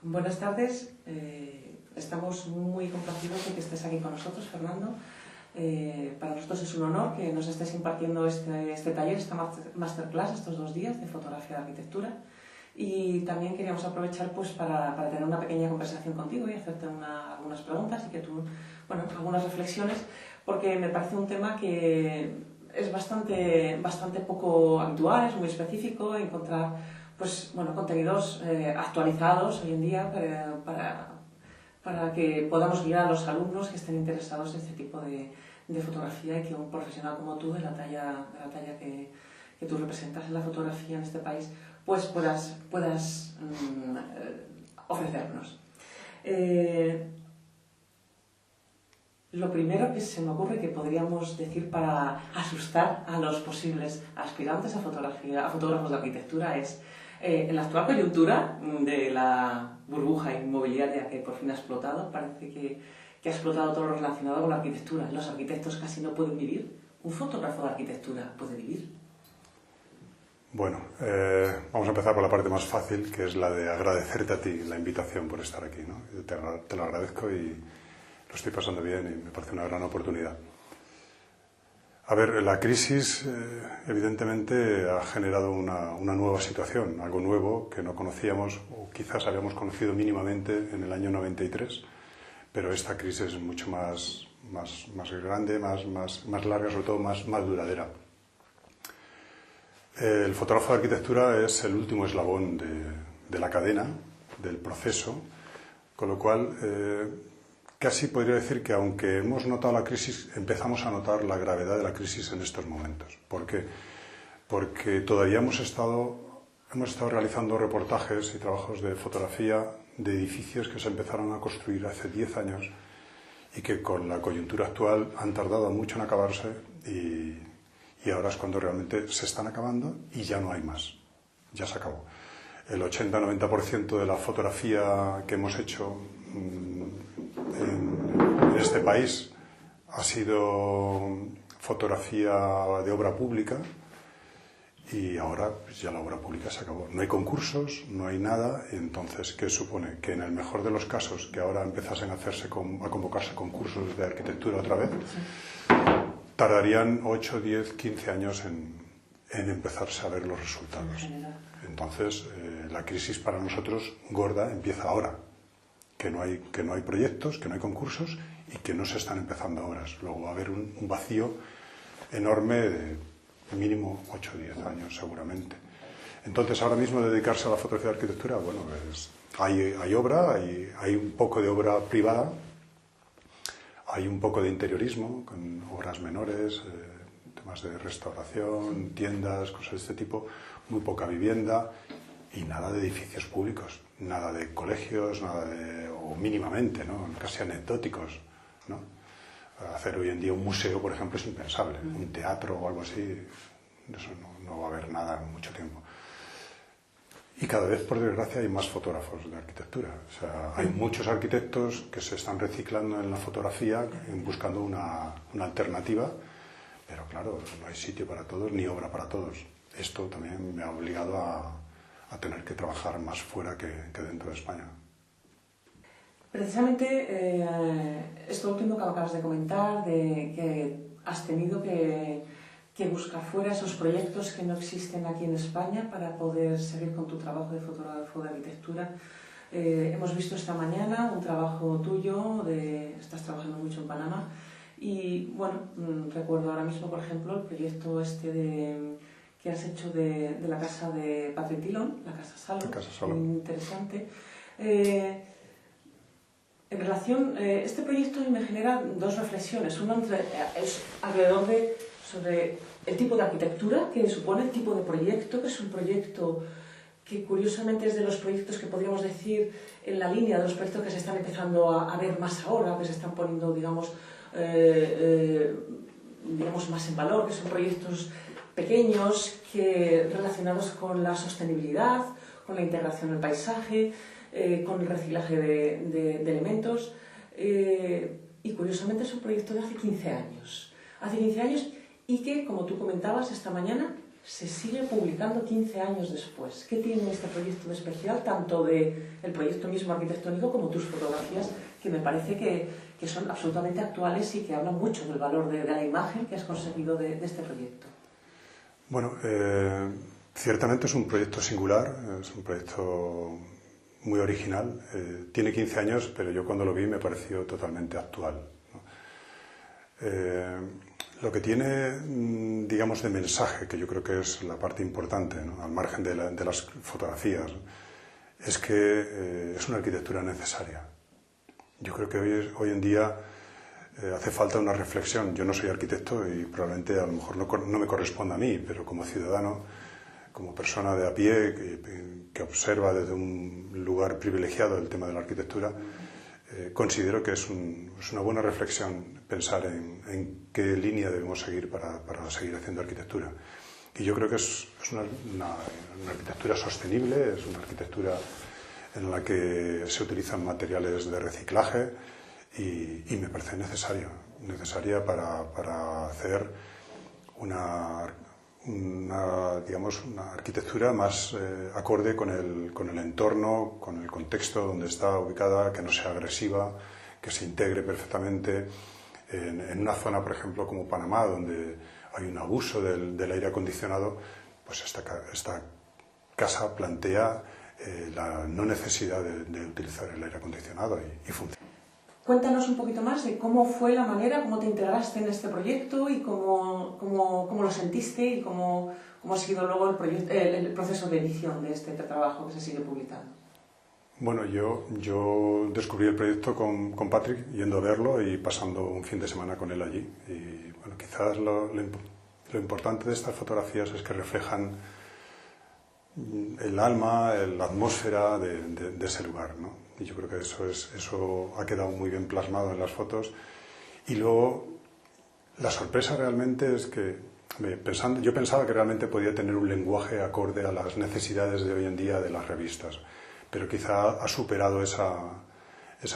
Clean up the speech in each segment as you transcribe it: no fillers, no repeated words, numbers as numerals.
Buenas tardes, estamos muy complacidos de que estés aquí con nosotros, Fernando. Para nosotros es un honor que nos estés impartiendo este taller, esta masterclass, estos 2 días de fotografía de arquitectura. Y también queríamos aprovechar pues, para tener una pequeña conversación contigo y hacerte algunas preguntas y que tú, bueno, algunas reflexiones, porque me parece un tema que es bastante poco habitual, es muy específico, encontrar pues, bueno, contenidos actualizados hoy en día para que podamos guiar a los alumnos que estén interesados en este tipo de fotografía y que un profesional como tú, de la talla que tú representas en la fotografía en este país, pues puedas ofrecernos. Lo primero que se me ocurre que podríamos decir para asustar a los posibles aspirantes a fotógrafos de arquitectura es en la actual coyuntura de la burbuja inmobiliaria que por fin ha explotado, parece que ha explotado todo lo relacionado con la arquitectura. Los arquitectos casi no pueden vivir. ¿Un fotógrafo de arquitectura puede vivir? Bueno, vamos a empezar por la parte más fácil, que es la de agradecerte a ti la invitación por estar aquí, ¿no? Te lo agradezco y lo estoy pasando bien y me parece una gran oportunidad. A ver, la crisis evidentemente ha generado una nueva situación, algo nuevo que no conocíamos o quizás habíamos conocido mínimamente en el año 93, pero esta crisis es mucho más grande, más larga, sobre todo más duradera. El fotógrafo de arquitectura es el último eslabón de la cadena, del proceso, con lo cual casi podría decir que aunque hemos notado la crisis, empezamos a notar la gravedad de la crisis en estos momentos. ¿Por qué? Porque todavía hemos estado realizando reportajes y trabajos de fotografía de edificios que se empezaron a construir hace 10 años y que con la coyuntura actual han tardado mucho en acabarse y ahora es cuando realmente se están acabando y ya no hay más, ya se acabó. El 80-90% de la fotografía que hemos hecho en este país ha sido fotografía de obra pública y ahora pues, ya la obra pública se acabó. No hay concursos, no hay nada, entonces ¿qué supone? Que en el mejor de los casos, que ahora empezasen a convocarse concursos de arquitectura otra vez, tardarían 8, 10, 15 años en empezarse a ver los resultados. Entonces, la crisis para nosotros gorda empieza ahora, que no hay proyectos, que no hay concursos y que no se están empezando obras. Luego va a haber un vacío enorme de mínimo 8 o 10 años seguramente. Entonces, ahora mismo dedicarse a la fotografía de arquitectura, bueno, hay obra, hay un poco de obra privada, hay un poco de interiorismo, con obras menores, temas de restauración, tiendas, cosas de este tipo, muy poca vivienda y nada de edificios públicos, nada de colegios, o mínimamente, ¿no? Casi anecdóticos, ¿no? Hacer hoy en día un museo, por ejemplo, es impensable. Un teatro o algo así, eso no va a haber nada en mucho tiempo. Y cada vez, por desgracia, hay más fotógrafos de arquitectura. O sea, hay muchos arquitectos que se están reciclando en la fotografía, buscando una alternativa, pero claro, no hay sitio para todos ni obra para todos. Esto también me ha obligado a tener que trabajar más fuera que dentro de España. Precisamente esto último que acabas de comentar, de que has tenido que buscar fuera esos proyectos que no existen aquí en España para poder seguir con tu trabajo de fotógrafo de arquitectura. Hemos visto esta mañana un trabajo tuyo, estás trabajando mucho en Panamá, y bueno, recuerdo ahora mismo, por ejemplo, el proyecto que has hecho de la casa de Patrick Dillon, la Casa Salo, muy interesante. En relación, este proyecto me genera 2 reflexiones. Una es alrededor sobre el tipo de arquitectura que supone, el tipo de proyecto, que es un proyecto que curiosamente es de los proyectos que podríamos decir en la línea de los proyectos que se están empezando a ver más ahora, que se están poniendo, digamos, más en valor, que son proyectos pequeños relacionados con la sostenibilidad, con la integración del paisaje, con el reciclaje de elementos, y curiosamente es un proyecto de hace 15 años. Hace 15 años y que, como tú comentabas esta mañana, se sigue publicando 15 años después. ¿Qué tiene este proyecto de especial, tanto del proyecto mismo arquitectónico como tus fotografías, que me parece que son absolutamente actuales y que hablan mucho del valor de la imagen que has conseguido de este proyecto? Bueno, ciertamente es un proyecto singular, es un proyecto muy original. Tiene 15 años, pero yo cuando lo vi me pareció totalmente actual, ¿no? Lo que tiene, digamos, de mensaje, que yo creo que es la parte importante, ¿no?, al margen de las fotografías, es que es una arquitectura necesaria. Yo creo que hoy en día hace falta una reflexión. Yo no soy arquitecto y probablemente a lo mejor no me corresponda a mí, pero como ciudadano, como persona de a pie que observa desde un lugar privilegiado el tema de la arquitectura, considero que es una buena reflexión pensar en qué línea debemos seguir para seguir haciendo arquitectura. Y yo creo que es una arquitectura sostenible, es una arquitectura en la que se utilizan materiales de reciclaje y me parece necesaria para hacer digamos, una arquitectura más acorde con el entorno, con el contexto donde está ubicada, que no sea agresiva, que se integre perfectamente. En una zona, por ejemplo, como Panamá, donde hay un abuso del aire acondicionado, pues esta casa plantea la no necesidad de utilizar el aire acondicionado y funciona. Cuéntanos un poquito más de cómo fue la manera, cómo te integraste en este proyecto y cómo lo sentiste y cómo ha sido luego el proceso de edición de este trabajo que se sigue publicando. Bueno, yo descubrí el proyecto con Patrick, yendo a verlo y pasando un fin de semana con él allí. Y bueno, quizás lo importante de estas fotografías es que reflejan el alma, la atmósfera de ese lugar, ¿no? Y yo creo que eso ha quedado muy bien plasmado en las fotos. Y luego, la sorpresa realmente es que yo pensaba que realmente podía tener un lenguaje acorde a las necesidades de hoy en día de las revistas, pero quizá ha superado esa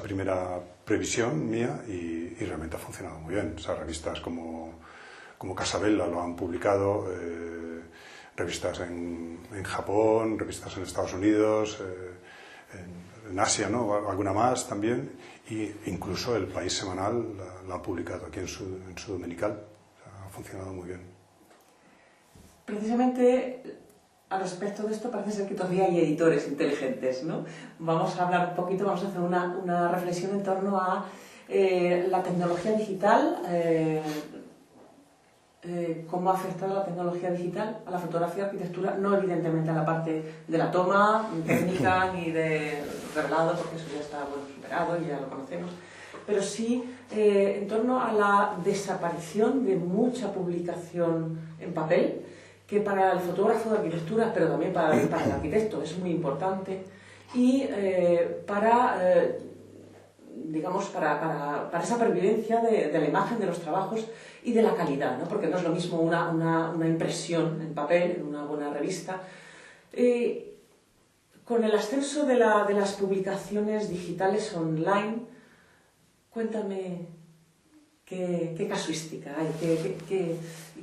primera previsión mía y realmente ha funcionado muy bien. O sea, revistas como Casabella lo han publicado, revistas en Japón, revistas en Estados Unidos, en Asia, ¿no?, alguna más también, e incluso El País Semanal la ha publicado aquí en su dominical. O sea, ha funcionado muy bien. Precisamente al respecto de esto parece ser que todavía hay editores inteligentes, ¿no? Vamos a hablar un poquito, vamos a hacer una reflexión en torno a la tecnología digital, cómo ha afectado la tecnología digital a la fotografía y arquitectura, no evidentemente a la parte de la toma técnica ni de revelado, porque eso ya está superado y ya lo conocemos, pero sí en torno a la desaparición de mucha publicación en papel, que para el fotógrafo de arquitectura, pero también para el arquitecto es muy importante, y digamos, para esa pervivencia de la imagen de los trabajos y de la calidad, ¿no? Porque no es lo mismo una impresión en papel, en una buena revista. Con el ascenso de las publicaciones digitales online, cuéntame qué casuística hay,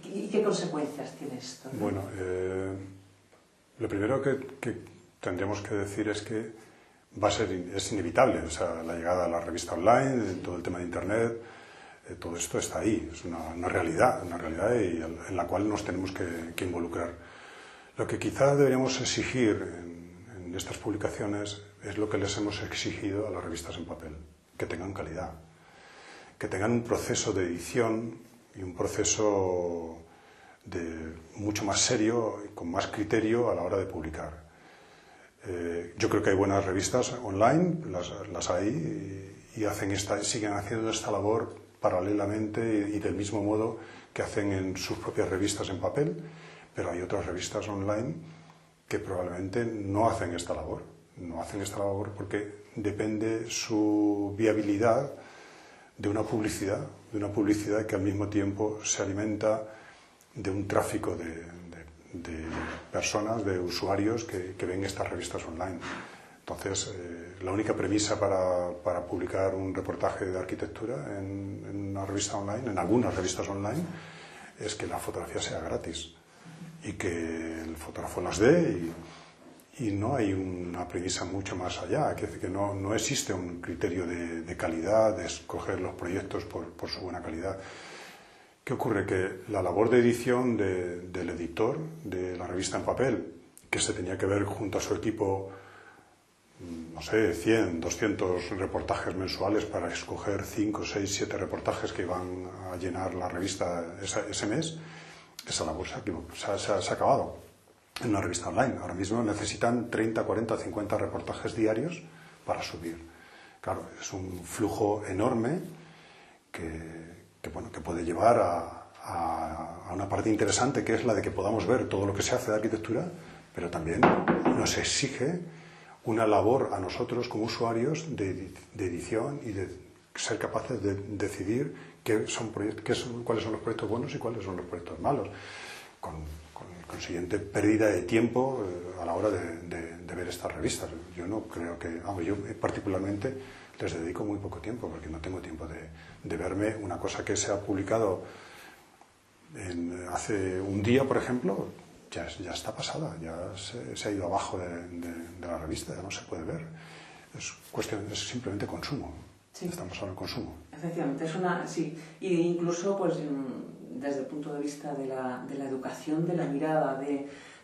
y qué consecuencias tiene esto, ¿no? Bueno, lo primero que tendríamos que decir es que es inevitable, o sea, la llegada a la revista online, todo el tema de Internet, todo esto está ahí, es una realidad en la cual nos tenemos que involucrar. Lo que quizá deberíamos exigir en estas publicaciones es lo que les hemos exigido a las revistas en papel, que tengan calidad, que tengan un proceso de edición y un proceso mucho más serio y con más criterio a la hora de publicar. Yo creo que hay buenas revistas online, las hay, y siguen haciendo esta labor paralelamente y del mismo modo que hacen en sus propias revistas en papel, pero hay otras revistas online que probablemente no hacen esta labor. No hacen esta labor porque depende su viabilidad de una publicidad que al mismo tiempo se alimenta de un tráfico de personas, de usuarios que ven estas revistas online. Entonces, la única premisa para publicar un reportaje de arquitectura en una revista online, en algunas revistas online, es que la fotografía sea gratis. y que el fotógrafo las dé y no hay una premisa mucho más allá, es decir, que no existe un criterio de calidad, de escoger los proyectos por su buena calidad. ¿Qué ocurre? Que la labor de edición del editor de la revista en papel, que se tenía que ver junto a su equipo, no sé, 100, 200 reportajes mensuales para escoger 5, 6, 7 reportajes que iban a llenar la revista ese mes, esa labor se ha acabado en una revista online. Ahora mismo necesitan 30, 40, 50 reportajes diarios para subir. Claro, es un flujo enorme que puede llevar a una parte interesante, que es la de que podamos ver todo lo que se hace de arquitectura, pero también nos exige una labor a nosotros como usuarios de edición y de ser capaces de decidir cuáles son los proyectos buenos y cuáles son los proyectos malos, con consiguiente pérdida de tiempo a la hora de ver estas revistas. Yo no creo que... yo particularmente les dedico muy poco tiempo, porque no tengo tiempo de verme una cosa que se ha publicado hace un día, por ejemplo, ya está pasada, ya se ha ido abajo de la revista, ya no se puede ver. Es simplemente consumo. Sí. Estamos hablando de consumo. Efectivamente, sí. Y incluso pues desde el punto de vista de la educación, de la mirada,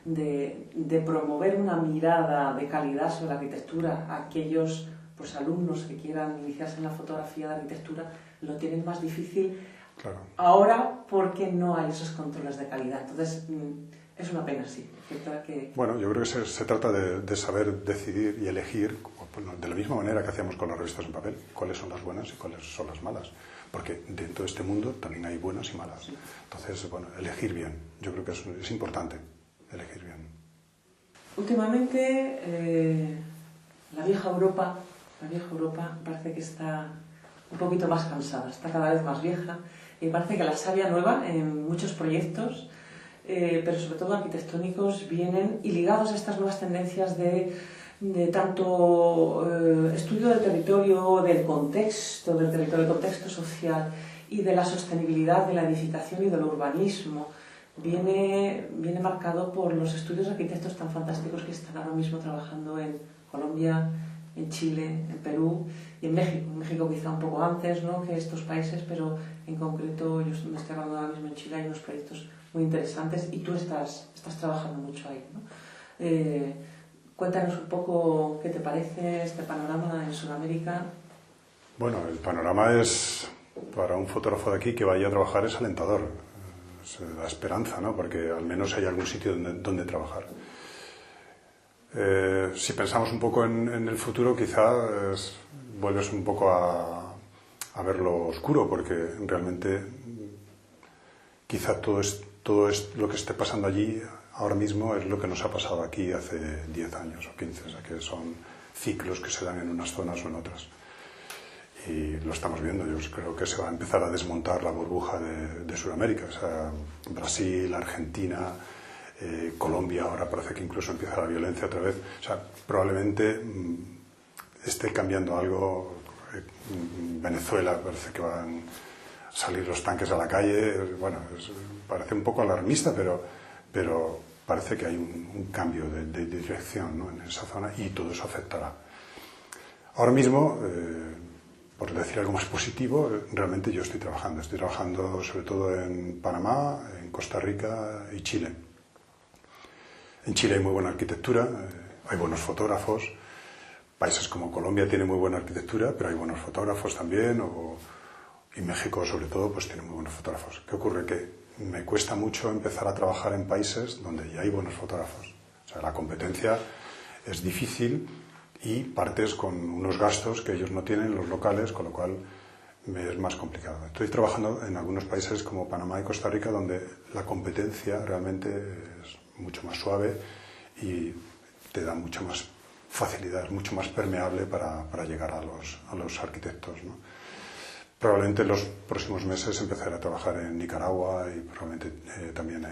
de promover una mirada de calidad sobre la arquitectura, aquellos pues alumnos que quieran iniciarse en la fotografía de arquitectura lo tienen más difícil. Claro. Ahora porque no hay esos controles de calidad. Entonces es una pena, sí. Bueno, yo creo que se trata de saber decidir y elegir de la misma manera que hacíamos con las revistas en papel, cuáles son las buenas y cuáles son las malas, porque dentro de este mundo también hay buenas y malas. Sí. Entonces, elegir bien, yo creo que es importante, elegir bien. Últimamente la vieja Europa parece que está un poquito más cansada, está cada vez más vieja, y parece que la savia nueva en muchos proyectos, pero sobre todo arquitectónicos, vienen y ligados a estas nuevas tendencias de tanto estudio del territorio, del contexto social y de la sostenibilidad de la edificación y del urbanismo. Viene marcado por los estudios de arquitectos tan fantásticos que están ahora mismo trabajando en Colombia, en Chile, en Perú y en México. En México quizá un poco antes, ¿no?, que estos países, pero en concreto yo me estoy hablando ahora mismo en Chile, hay unos proyectos muy interesantes y tú estás trabajando mucho ahí, ¿no? Cuéntanos un poco qué te parece este panorama en Sudamérica. Bueno, el panorama es, para un fotógrafo de aquí que vaya a trabajar, es alentador. Se da esperanza, ¿no?, porque al menos hay algún sitio donde trabajar. Si pensamos un poco en el futuro, quizás vuelves un poco a ver lo oscuro, porque realmente quizá todo lo que esté pasando allí ahora mismo es lo que nos ha pasado aquí hace 10 años o 15, o sea que son ciclos que se dan en unas zonas o en otras. Y lo estamos viendo, yo creo que se va a empezar a desmontar la burbuja de Sudamérica, o sea, Brasil, Argentina, Colombia, ahora parece que incluso empieza la violencia otra vez, o sea, probablemente esté cambiando algo. Venezuela parece que van a salir los tanques a la calle, parece un poco alarmista, pero parece que hay un cambio de dirección, ¿no?, en esa zona, y todo eso afectará. Ahora mismo, por decir algo más positivo, realmente yo estoy trabajando sobre todo en Panamá, en Costa Rica y Chile. En Chile hay muy buena arquitectura, hay buenos fotógrafos. Países como Colombia tienen muy buena arquitectura, pero hay buenos fotógrafos también, y México sobre todo pues tiene muy buenos fotógrafos. ¿Qué ocurre? Que me cuesta mucho empezar a trabajar en países donde ya hay buenos fotógrafos. O sea, la competencia es difícil y partes con unos gastos que ellos no tienen, los locales, con lo cual me es más complicado. Estoy trabajando en algunos países como Panamá y Costa Rica, donde la competencia realmente es mucho más suave y te da mucha más facilidad, es mucho más permeable para llegar a los arquitectos, ¿no? Probablemente en los próximos meses empezaré a trabajar en Nicaragua y probablemente también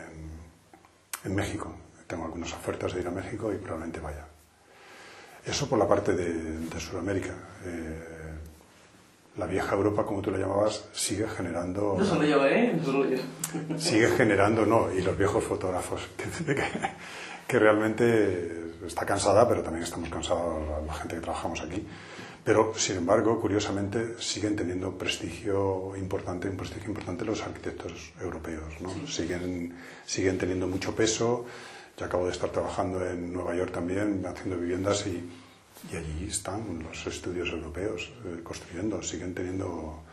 en México. Tengo algunas ofertas de ir a México y probablemente vaya. Eso por la parte de Sudamérica. la vieja Europa, como tú la llamabas, sigue generando... No solo yo, no solo yo. Sigue generando, no, y los viejos fotógrafos, que realmente está cansada, pero también estamos cansados la gente que trabajamos aquí. Pero, sin embargo, curiosamente, siguen teniendo un prestigio importante los arquitectos europeos, ¿no? Sí. Siguen teniendo mucho peso. Yo acabo de estar trabajando en Nueva York también, haciendo viviendas, y allí están los estudios europeos construyendo, siguen teniendo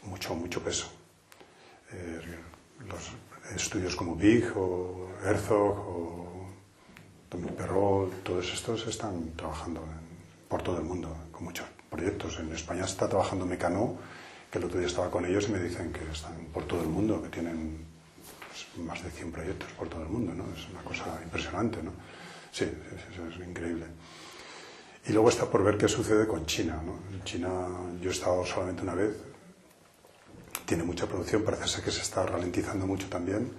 mucho peso. Los estudios como Big o Herzog o Perrault, todos estos están trabajando por todo el mundo, con muchos proyectos. En España está trabajando Mecanó, que el otro día estaba con ellos y me dicen que están por todo el mundo, que tienen más de 100 proyectos por todo el mundo, ¿no? Es una cosa impresionante, ¿no? Sí, es increíble. Y luego está por ver qué sucede con China, ¿no? En China yo he estado solamente una vez, tiene mucha producción, parece ser que se está ralentizando mucho también,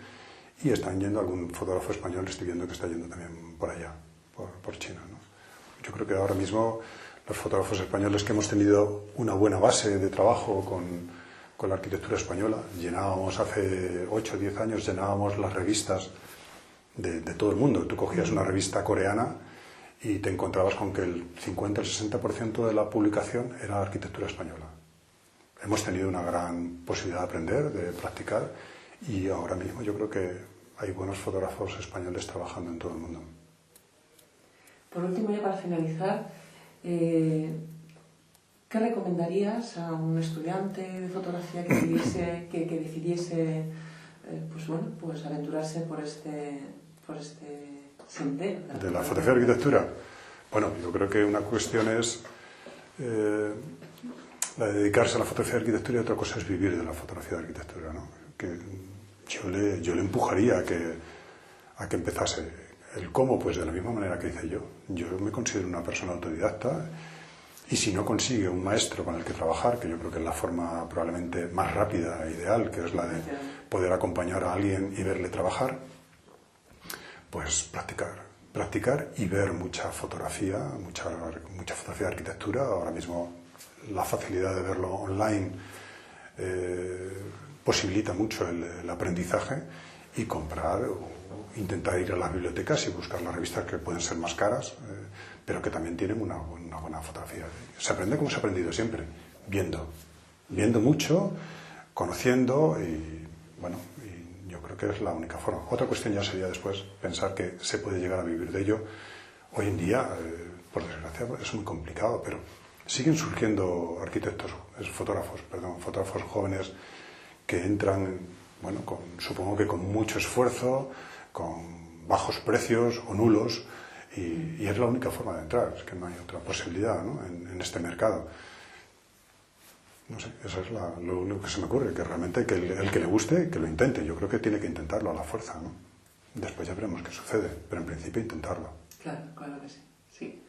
y están yendo, algún fotógrafo español estoy viendo que está yendo también por allá, por China, ¿no? Yo creo que ahora mismo los fotógrafos españoles, que hemos tenido una buena base de trabajo con la arquitectura española, llenábamos hace 8 o 10 años, llenábamos las revistas de todo el mundo. Tú cogías una revista coreana y te encontrabas con que el 50 o el 60% de la publicación era arquitectura española. Hemos tenido una gran posibilidad de aprender, de practicar, y ahora mismo yo creo que hay buenos fotógrafos españoles trabajando en todo el mundo. Por último, ya para finalizar, ¿qué recomendarías a un estudiante de fotografía que decidiese pues aventurarse por este sendero? ¿De la fotografía de arquitectura? Bueno, yo creo que una cuestión es la de dedicarse a la fotografía de arquitectura, y otra cosa es vivir de la fotografía de arquitectura, ¿no? Que yo le empujaría a que empezase. El cómo, pues de la misma manera que hice yo. Yo me considero una persona autodidacta, y si no consigue un maestro con el que trabajar, que yo creo que es la forma probablemente más rápida e ideal, que es la de poder acompañar a alguien y verle trabajar, pues practicar y ver mucha fotografía de arquitectura. Ahora mismo la facilidad de verlo online posibilita mucho el aprendizaje, y comprar o intentar ir a las bibliotecas y buscar las revistas, que pueden ser más caras, pero que también tienen una buena fotografía. Se aprende como se ha aprendido siempre, viendo mucho, conociendo, y bueno, y yo creo que es la única forma. Otra cuestión ya sería después pensar que se puede llegar a vivir de ello. Hoy en día, por desgracia, es muy complicado, pero siguen surgiendo fotógrafos jóvenes que entran, bueno, supongo que con mucho esfuerzo, con bajos precios o nulos, y es la única forma de entrar. Es que no hay otra posibilidad, ¿no? en este mercado. No sé, eso es lo único que se me ocurre, que realmente el que le guste, que lo intente. Yo creo que tiene que intentarlo a la fuerza, ¿no? Después ya veremos qué sucede, pero en principio intentarlo. Claro que sí. Sí.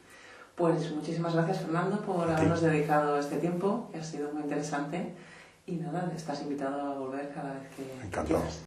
Pues muchísimas gracias, Fernando, por habernos dedicado este tiempo, que ha sido muy interesante. Y nada, estás invitado a volver cada vez que quieras.